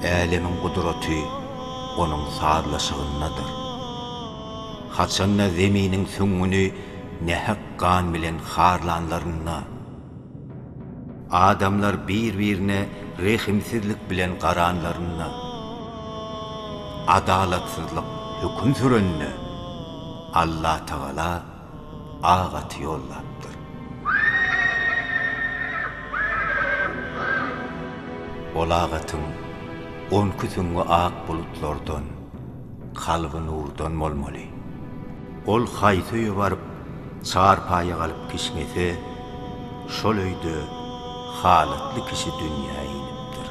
Älemin kudreti onun sarlaşygyndadyr. Haçanna zeminin süňüni nähak gan bilen harlanlaryna, adamlar bir-birine rehimsizlik bilen qaranlaryna, adalatsızlyk hüküm sürenne Allah Taala agat yollapdyr. Ol agatyň on küsüňi ak bulutlardan, kalby nurdan bolmaly. Ol haýsy baryp çarpaýa galyp kişmese, şol öýde halatly kişi dünýäye inipdir.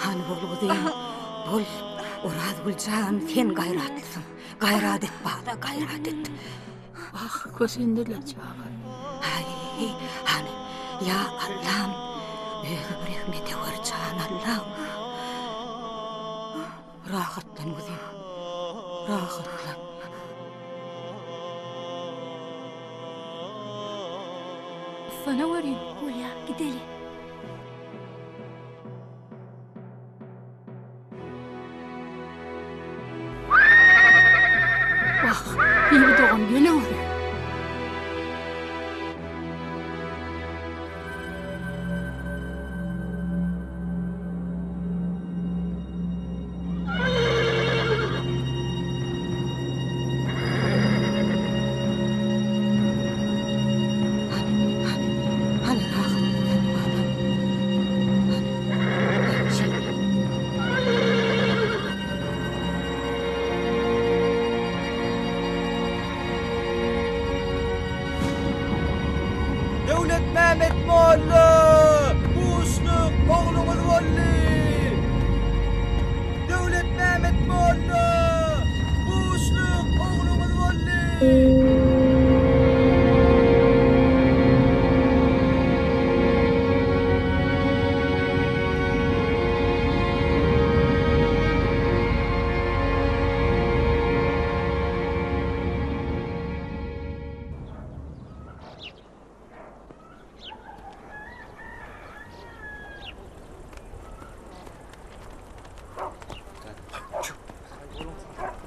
Hani bolgudyň, bol Oraz Gülcan sen gayratlısın. Gayrat et bana, gayrat et. Ah, köşündeler çağı. Ay, hani ya Allah'ım, özü bir rahmeti var çağın Allah'ım. Rahatlan uzun, rahatlan. Sana varayım, Hulya, gidelim. Bak, iyi bir doğum gene oraya. Devlet Mehmet Molla! Buğuşluk oğlumuz Volli! Devlet Mehmet Molla! Buğuşluk oğlumuz Volli!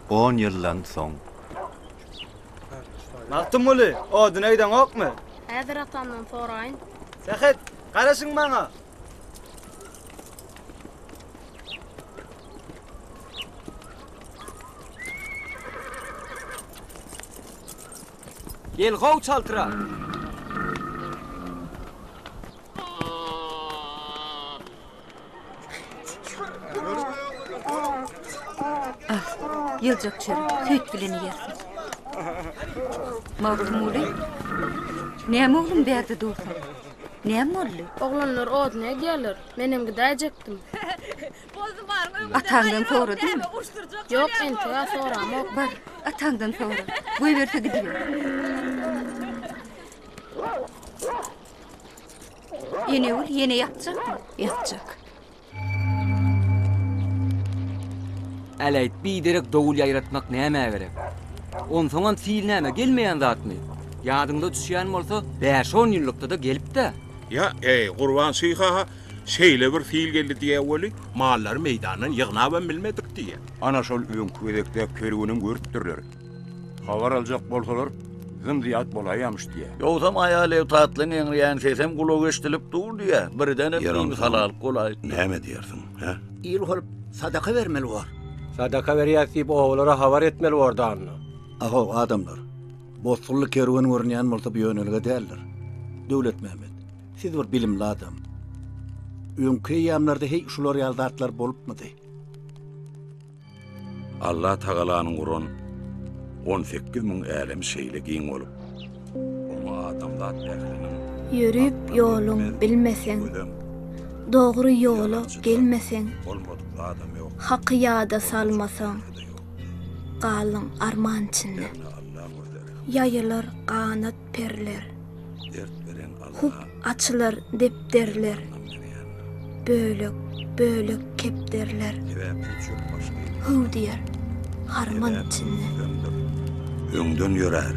On yıldan soň. Maktım Molla, o düneyden okmu? Häzir atamdan soraýyn. Sehet, garaşyň bana. Gel gow çaltyra. Yılcak çörek, süt bileni yersin. Mağdum oğlu, näme oğlum bägde dursun? Näme oldu? Oglanlar oduna gelir. Menem gidäjekdim. Atağından sonra değil mi? Yok, ente ya soram ok. Var, atağından sonra. Bu verse gidiyor. Yine ol, yine yatacak mı? Yatacak. Eleyt bir direk dogul yaýratmak näme gerek? Onsoňan sil näme gelmeýän zatmy? Ýadyňda düşýän bolsa, 5-10 ýyllykda da gelipdi. Ya, Gurban Syha şeýle bir fiil geldi diýe weli, mallary meýdandan ýygnaban bilmedik diýe. Ana şol öňkü edekde kerweniň görüpdirler. Habar aljak bolsalar, zyndyýat bolaýamış diýe. Ýogsa aýaly tatlynyň ýan sesem gulak eşdilip dur diýe. Birden bir halal golay. Näme diýersiň, ha? İl holup sadaka vermeli var. Sadaka berýär oğullara habar etmeli ordan. Aho adamlar. Bozgurly kerwen görnýän bolsa bu ýönelge däldir. Döwlet Mehmet, siz bir bilimli adam. Öňkü ýamlarda hey şular ýaldatlar bolupmydy? Allah Tagalanyň guran 18 000 älim şeýle giň bolup. Onu adamlar ähliniň Yürüp yolun bilmesen, doğru yolu gelmesen, bolmadyk adam ýok. haqqy ýada salmasan, galyň arman içinde. Yayılır kanat perler, hup açılır depderler, bölük bölük kepderler, hıv diyer harman içinde. öňden ýörer.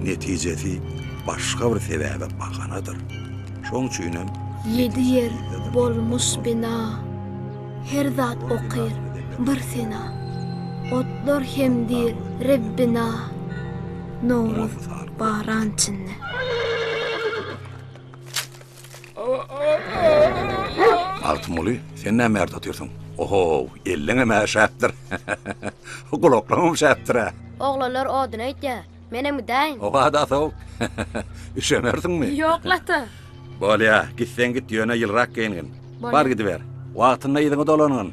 Netijesi başga bir sebäbe baganadyr. Şoň üçinem 7 yer bolmuş bina. Her zat okyr bir sena. Otlar hemdir Rebbina. Nuruz baran içinde. Altmuli, sen näme ýerde atýarsyň? Oho, elliňe mäşäpdir. Gulaklaryň şäpdir. Oglanlar odyny aýtdy. Menem gideýin. Oga da soň. Üşemersiňmi? Ýok lata. Bolýa, gitsen git ýöne ýylrak geýin. Bolýa. Bar gidiber. Wagtyna ýydyňy dolanyn.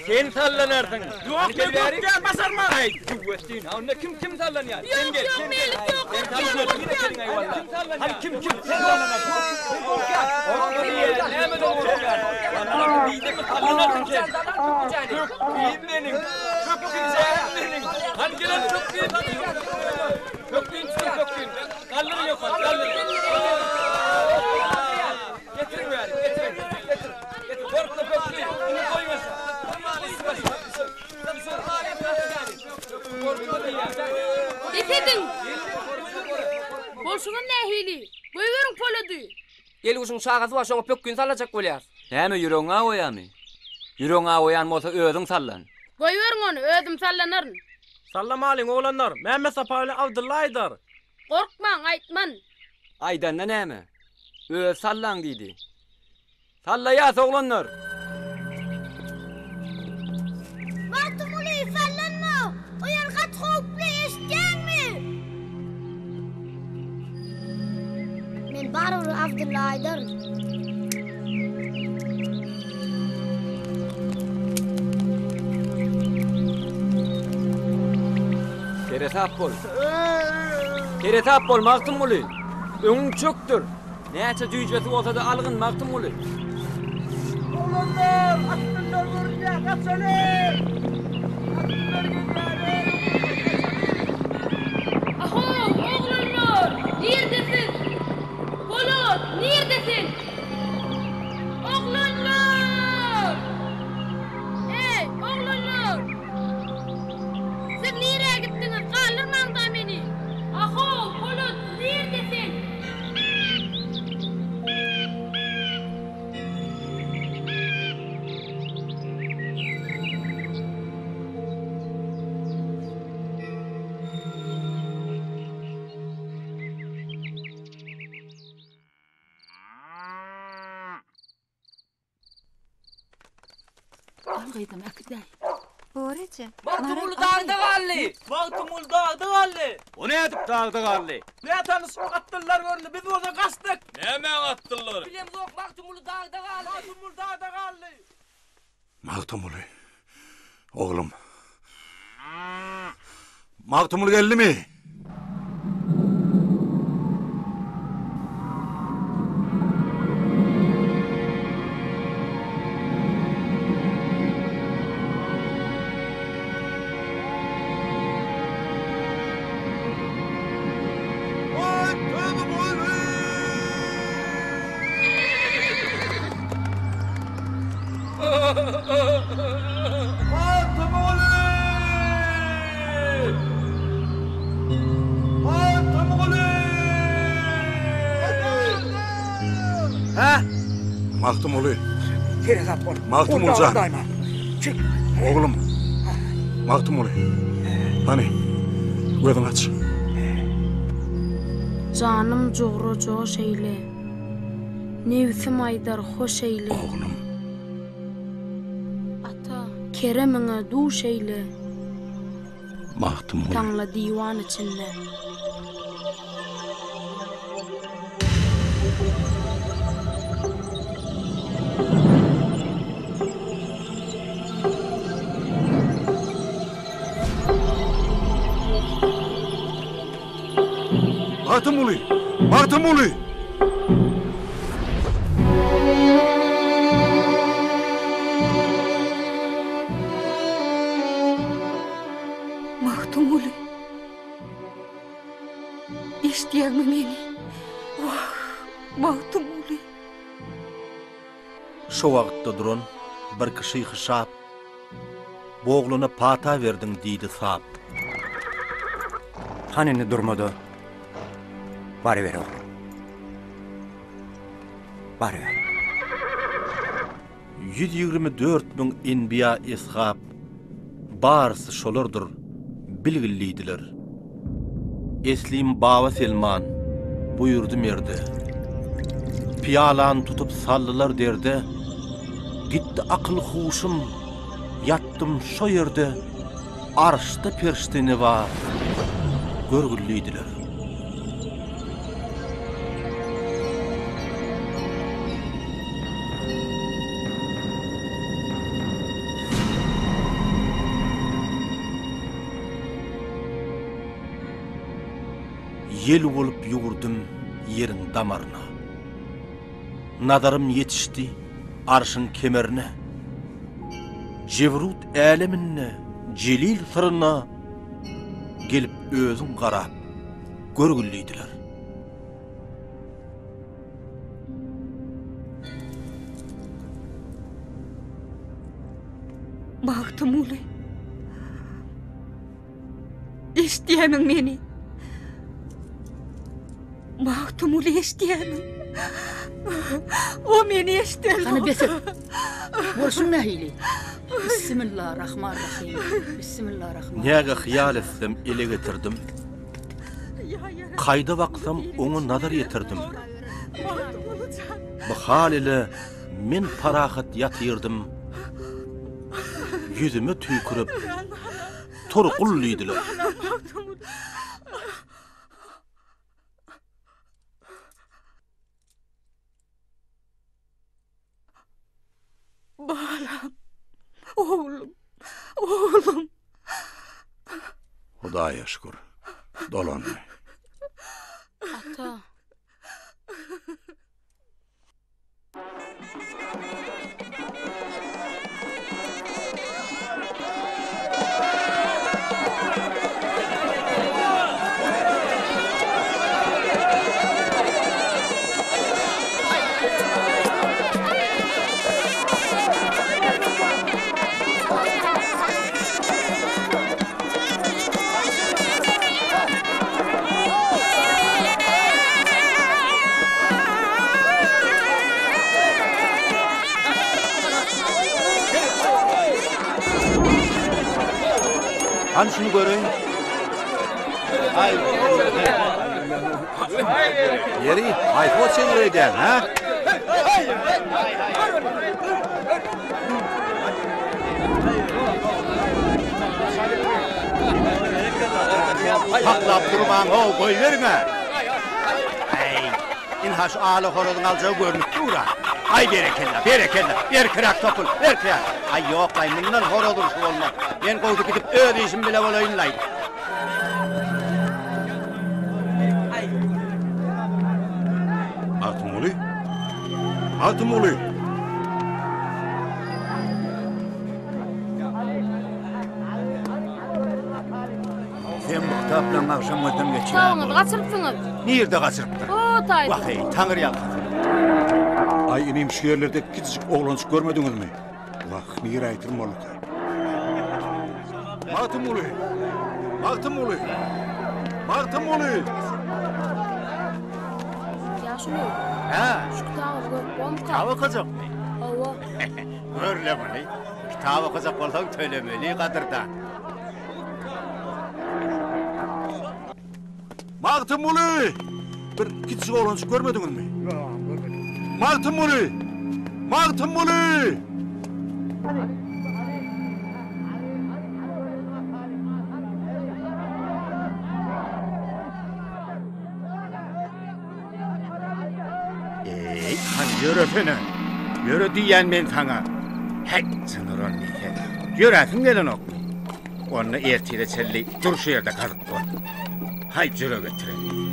Sen sallanardın. Yok gel basarma. Ay, güwestin. Onda kim sallanýar? Sen gel. Sen gel. Sen sallanýar. Kim sallanýar? Hadi kim sallanýar? Näme bolýar? Ana biýdemi sallanardın sen? Benim. Benim. Hadi gel köpüň. Köpüň. Kallar yok. Getirin bari. Getir. Korkma köpüň. Bunu koymasın. Getirdin. Bolşunun nähili? Goýberin polady. Gelgüşüň şagasy var, şoňa pökkün salacak bolýar. Näme ýüregiňe oýamy? Ýüregiňe oýan bolsa özüň sallan. Goýberin onu, özüm sallanaryn. Sallamalyň oglanlar. Mehmet Sapaly Abdullaýdyr. Korkmaň, aýtman. Aýdanda näme? Öz sallan diýdi. Sallaýas oglanlar. Batmuli sallanma. O ýerge çöpli eşitdiňmi? Men barur Abdullaýdyr. Teretap bol Magtymly. Öňüň çöktür. Näçe düýjesi bolsa da algyn Magtymly. Oglanlar, atdylar görünýär, gaçaly. Aho, oglanlar, nerdesin? Polat, nerdesin? Oglanlar! Ey, oglanlar! Siz nereye gittiniz? Kaldırmang da meni. Aho, Polat, neredesin? Algaydım akday. Borece. Magtymly dağda gally. Magtymly dağda gally. O ne edip dağda gally? Ne tanış atdylar göründü. Biz orada kaçtık. Näme atdylar? Bilem yok, Magtymly dağda gally. Magtymly dağda gally. Magtymly. Oglum. Magtymly geldimi? Ha? Maktum ulu. Terazat bol. Maktum olcan. Oğlum. Maktum ulu. Hani? Gözün aç. Canım jogro joş eyle. Nevsim aydar hoş eyle. Oğlum. Ata, keremine duş eyle. Maktum ulu. Tanla divan içinde. Maktum ulu. Maktum ulu. Maktum ulu. İsteyen mi beni? Vah, Maktum ulu. Şu vaqtda duran bir kişi hışap. Boğluna pata verdin deydi sap. Hanini durmadı. Bari ver oğlum. Bari ver. 124.000 enbiya ishab. Barsı şolardır, bilgiliydiler. Eslim Baba Selman buyurdu merdi. Piyalan tutup sallılar derdi. Gitti akıl huşum, yattım şo yerde. Arşta perşteni var, görgülliydiler. Yel olup yugurdum yerin damarına. Nadarım yetişti arşın kemerine. Cevrut aleminne, celil sırrına gelip özün qarap, görgülliydiler. Maktum ulu. İsteyemin meni. Maktum ulu isteyemin. O meni isteyen. Hani besip. Borşun nehili. Bismillahirrahmanirrahim. Bismillahirrahmanirrahim. Nega hiyal etsem ele getirdim. Kayda baksam onu nazar yetirdim. Bu hal ile men parahat yatırdım. Yüzüme tüykürüp torqulliydiler. Balam, oğlum, oğlum. Hudaya şükür. Dolanma. Ata. Hani şunu göreyim. Yeri, ayfo çevireyden, ha? Haklap durman, o koy verme. İnha şu ağlı horozun alacağı görünüp dura. Ay berekella, bir kırak topul, bir kırak. Ay yok, ay bundan horoz duruşu olmaz. Ben koydu gidip öyle işim bile olayınlaydı. Maktum ulu. Maktum ulu. Sen bu kitapla akşam ödem geçiren. Sağınız, kaçırıpsınız. Nerede kaçırıptın? O taydı. Vay, Tanrı yalan. Ay inim şu yerlerde küçücük oğlancık görmediniz mi? Vah, nire aytırım oğlum. Maktum ulu. Maktum ulu. Maktum ulu. şunu. Ha, Şu kitabı görüp bolmuşka. kitabı okuyacak mı? Ava. Görle bunu. Kitabı okuyacak bolsaň tölemeli kadırda. Magtym uly! Bir kiçik oğlancık görmediňiz mi? Magtym uly! Magtym uly! Hani yörefene. Yöre diýen men sana. Hey, sınırın neyken. Yöresin gelen ok. Onu ertiyle çelli dur şu yerde kalıp koy. Hay cüre götürelim.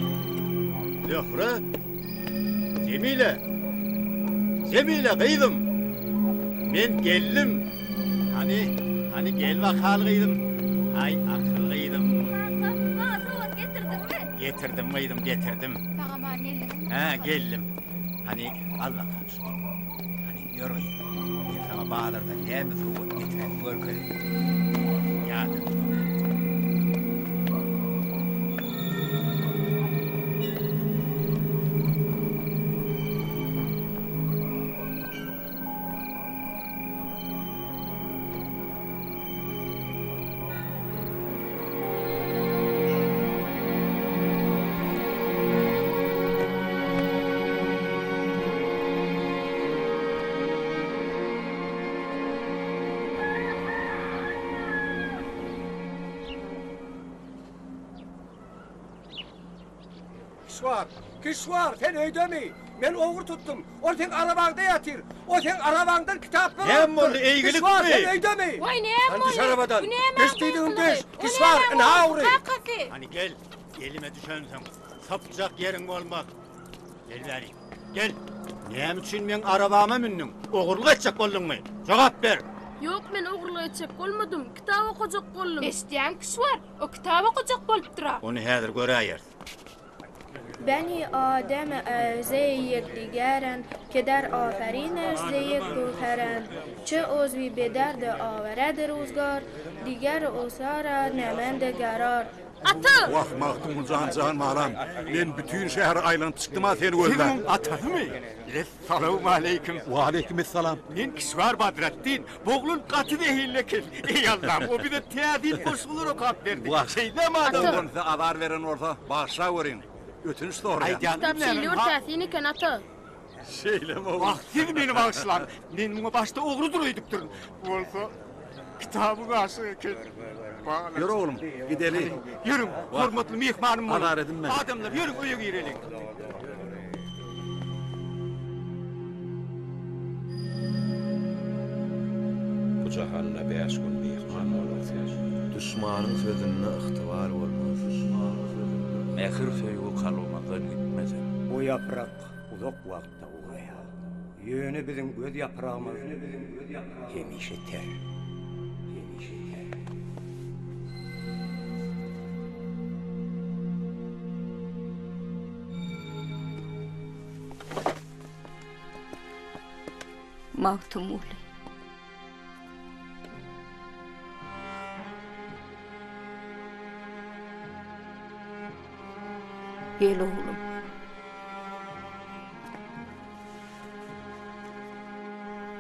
Zöhre. Cemile. Cemile kıydım. Men geldim. Hani gel bakalıydım. Hay akıllıydım. Getirdim mıydım, getirdim. Ha, geldim. Hani al bakalım şunu. Hani yürüyün. Ben sana bağlarında neyimiz soğuk getiren görkelim. Yardım. Kişvar, sen öydemi? Men oğur tuttum. O sen arabanda yatır. O sen arabandan kitap mı? Hem oldu, eygilik Kişvar, mi? sen öydemi? Vay ne hem Sen düş arabadan. Bu ne hem Geçtiydin düş. Kişvar, ne avri? Hani gel, elime düşensen sapacak yerin olmaz. Gel bari, gel. Neyem için men arabama mindim? Oğurluk edecek oldun mu? Cevap ver. Yok, men oğurluq etjek bolmadım. Kitap okujak boldum. Eşdiýän kişi var. O kitap okujak bolup durar. Onu häzir göräýär. بني آدم ارزه یکدیگرند که در آفرینش ز یک گوهرند چه عضوی به درد آورد روزگار دیگر اوسارا نمند قرار Atı! Vah Magtym can maram. Men bütün şäher aýlanyp çykdyma seni gözler. Senin atası mı? Assalamu aleyküm. Wa aleykümselam. Men Kişvar Badrettin. Boğlun katı dehillekin. Ey Allah'ım, o bir de teadil koşulur o kap verdi. Şeyde mi adam? Onu azar veren orta başa görün. Ötünç doğru. Ay canım Kitap benim, şeýle ha? örtäsini ken ata. Şeylem oğlum. Bak siz beni bağışlar. Men buna başta oğru duruydup durun. Olsa kitabı karşı eken. Yürü oğlum, gidelim. Yürüm, hormatly mehmanım var. Adar edin ben. Adamlar yürün, öýe girelim. Bu cahalla beş gün mehman olacak. Düşmanın sözüne ihtibar olmaz. Mehir söýgü kalmadan gitmez. Bu yaprak uzak wagtda uğraya. Yönü bizim göz yaprağımız. Hemişe ter. Magtym uly. Gel oğlum.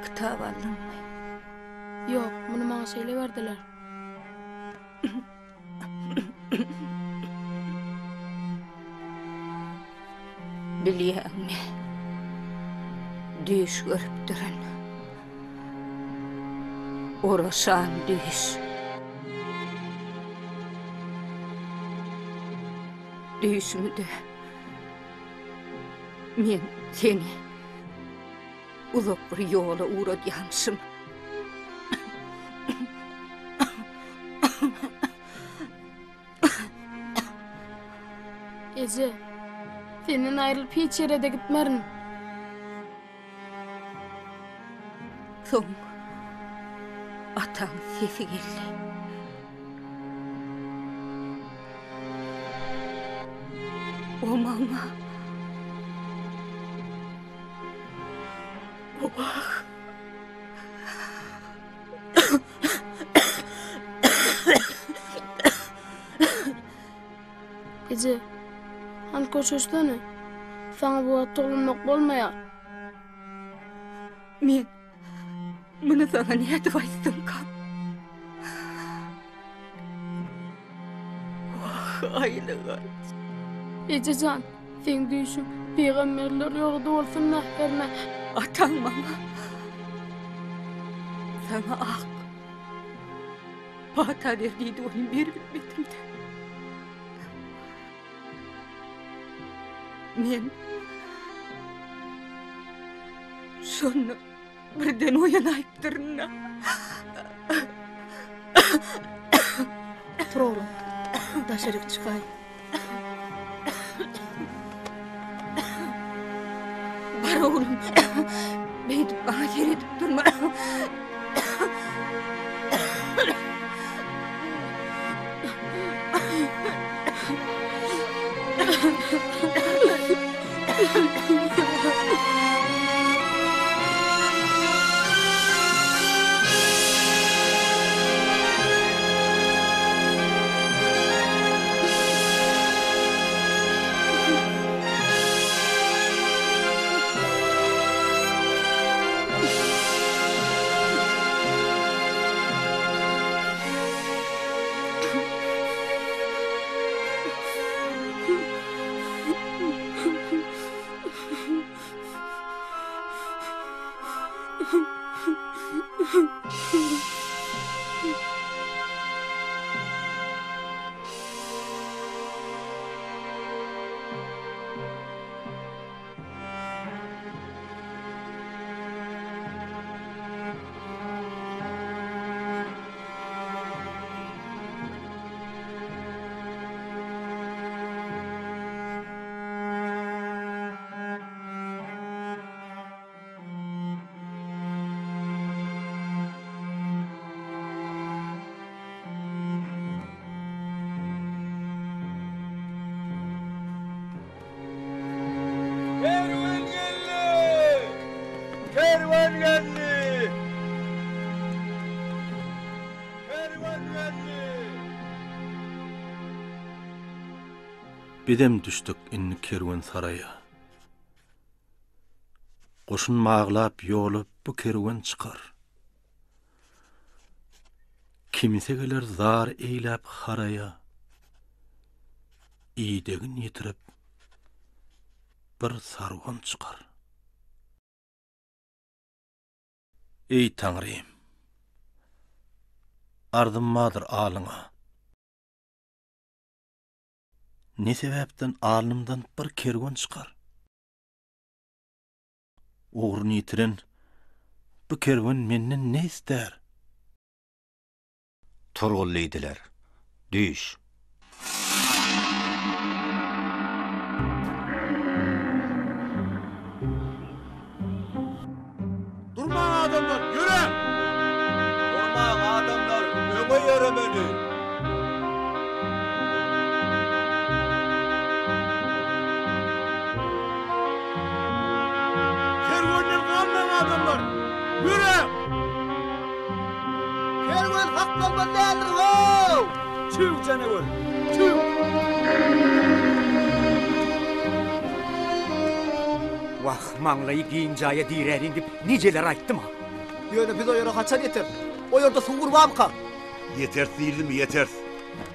Kitap aldın mı? Yok, bunu maňa şeýle berdiler. Bilýärmi? Düş görüp durun. Oraşan düş. Düşmüdü. Men seni uzak bir yola uğradýanşym. Ece, senden ayrılıp hiç yere de gitmerin. Soň ataň sesi geldi. O maňa bak. Ece, han koşuştany. Sana bu tolunmak bolmaýar. Men bunu sana niye duaysın kan? Vah aylığı. Ejecan, sen düşün, peygamberler ýogda bolsun nähderine. Atan mama. Sana ak. Pata derdiydi onun bir bitmetimde. Men şonu birden oyanayıptırına. Tur oğlum. Daşarıp çıkay. Var oğlum. Beydip bana yeredip durma. Kervan geldi. Bidem düştük inni kerwan saraya. Goşun mağlap ýolup bu kerwan çykar. Kimse geler zar eýläp haraya. İýdegin ýitirip bir sarwan çykar. Ey Tanrym, ardymmadyr alyňa. Ne sebäpden alnymdan bir kerwan çykar? Ogruny ýitiren bu kerwan menden ne ister? Turgullydylar. Düş. Durma adamlar, yürü! Durma adamlar, öňe ýöremeli. Kervandan kalmayan adamlar, yürü! Kervan hakkalman nädir ho? Çüv canavar, çüv! Vah, maňlaýy giň jaýa diýerin dip nijeler aýtdym ha. Ýöne biz o ýere haçan ýeter. O ýerde suwur barmka? Yeter değildim, yeter.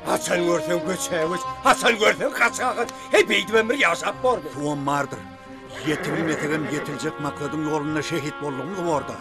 Haçan görsen göçäwis, haçan görsen kaçagyn. Hey beýdimem bir ýaşap bardy. Tuğum vardır. Yetirilmetigen yetirecek maksadın yoluna şehit bolluğumuz orada.